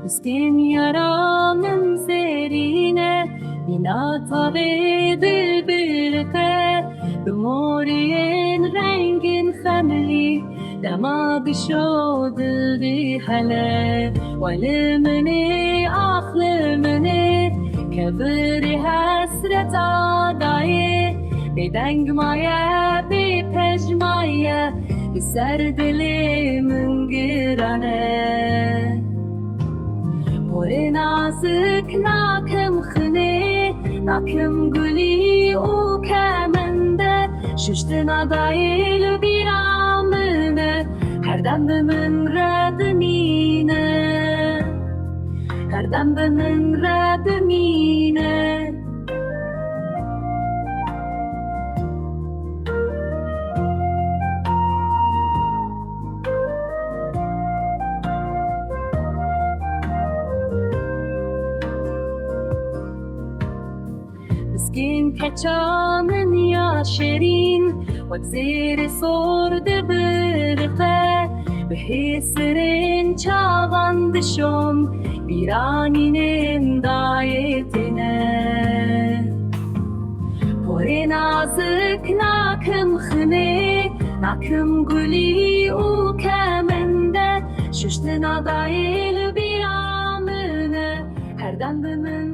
Miskin yaramın serine bina tabi bülbülke Bimoriyen rengin femli Lama bişodil bihale Velimni aklımni Kebri hasret adayı Bedengmaya bi pejmaya Ser dilimin girane Bore nazik nakim khine Nakim guli o kemende Şüştün adayil biramine Her dembimin redmine Her dembimin redmine Miskin keçanın yaşerin Vazir sordu birfe Ve hisserin çavandışım Biraninin dayetine Pore nazik nakim khine Nakim guli u kemende Şüştün adayil biramine Her dembimin